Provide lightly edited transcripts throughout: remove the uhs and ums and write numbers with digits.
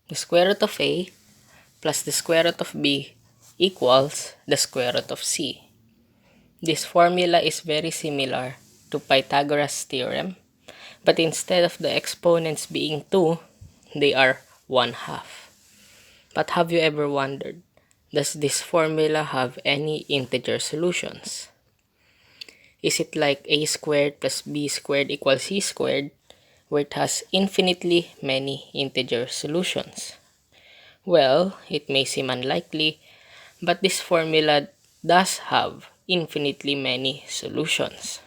The square root of a plus the square root of b equals the square root of c. This formula is very similar to Pythagoras' theorem, but instead of the exponents being 2, they are 1/2. But have you ever wondered, does this formula have any integer solutions? Is it like a squared plus b squared equals c squared, where it has infinitely many integer solutions? Well, it may seem unlikely, but this formula does have infinitely many solutions.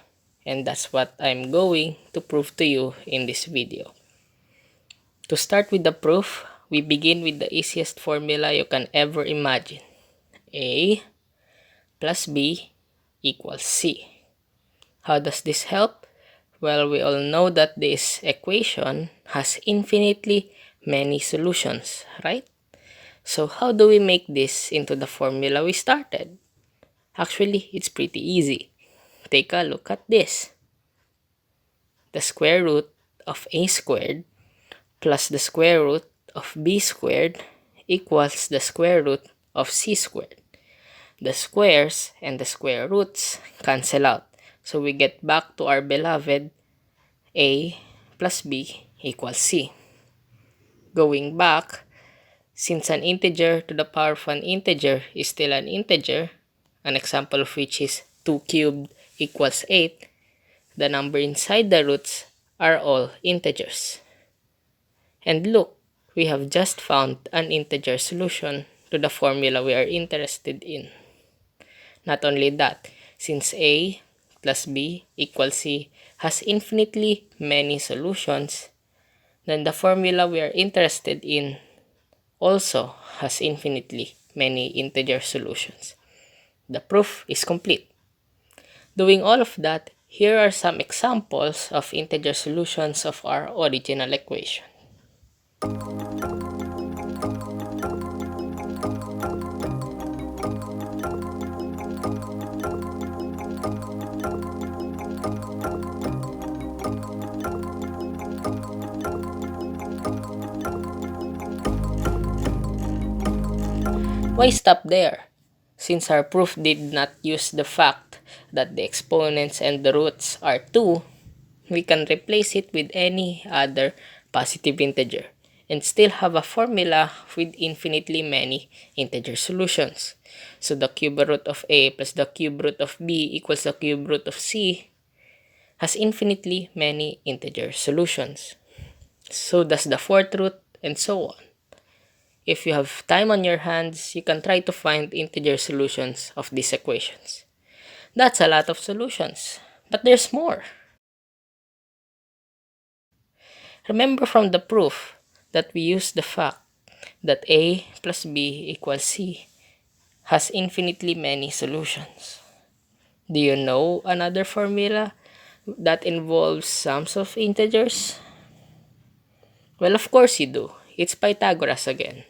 And that's what I'm going to prove to you in this video. To start with the proof, we begin with the easiest formula you can ever imagine. A plus b equals c. How does this help? Well, we all know that this equation has infinitely many solutions, right? So how do we make this into the formula we started? Actually, it's pretty easy. Take a look at this. The square root of a squared plus the square root of b squared equals the square root of c squared. The squares and the square roots cancel out. So we get back to our beloved a plus b equals c. Going back, since an integer to the power of an integer is still an integer, an example of which is 2 cubed equals 8, the number inside the roots are all integers. And look, we have just found an integer solution to the formula we are interested in. Not only that, since a plus b equals c has infinitely many solutions, then the formula we are interested in also has infinitely many integer solutions. The proof is complete. Doing all of that, here are some examples of integer solutions of our original equation. Why stop there? Since our proof did not use the fact that the exponents and the roots are 2, we can replace it with any other positive integer and still have a formula with infinitely many integer solutions. So the cube root of a plus the cube root of b equals the cube root of c has infinitely many integer solutions. So does the fourth root, and so on. If you have time on your hands, you can try to find integer solutions of these equations. That's a lot of solutions, but there's more. Remember from the proof that we used the fact that a plus b equals c has infinitely many solutions. Do you know another formula that involves sums of integers? Well, of course you do. It's Pythagoras again.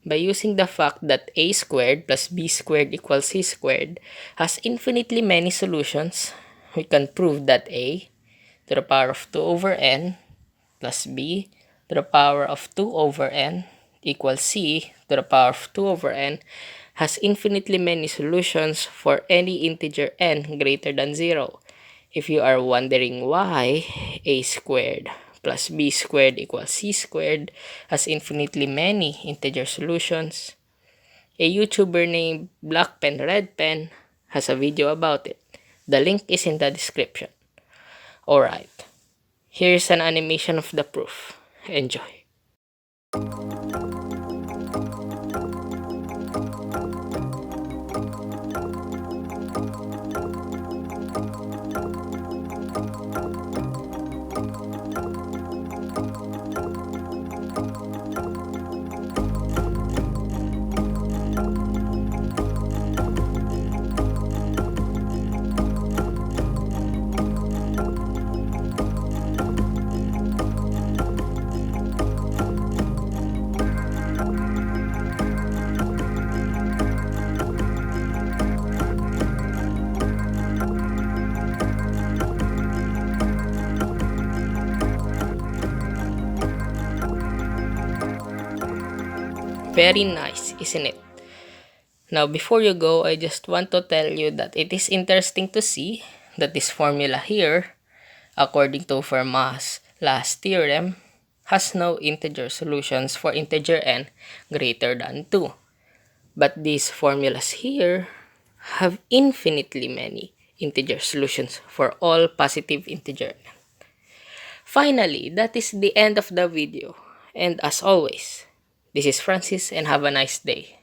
By using the fact that a squared plus b squared equals c squared has infinitely many solutions, we can prove that a to the power of 2 over n plus b to the power of 2 over n equals c to the power of 2 over n has infinitely many solutions for any integer n greater than 0. If you are wondering why a squared plus b squared equals c squared has infinitely many integer solutions, a YouTuber named Black Pen Red Pen has a video about it. The link is in the description. Alright, here's an animation of the proof. Enjoy. Very nice, isn't it? Now, before you go, I just want to tell you that it is interesting to see that this formula here, according to Fermat's last theorem, has no integer solutions for integer n greater than 2. But these formulas here have infinitely many integer solutions for all positive integer n. Finally, that is the end of the video. And as always, this is Francis and have a nice day.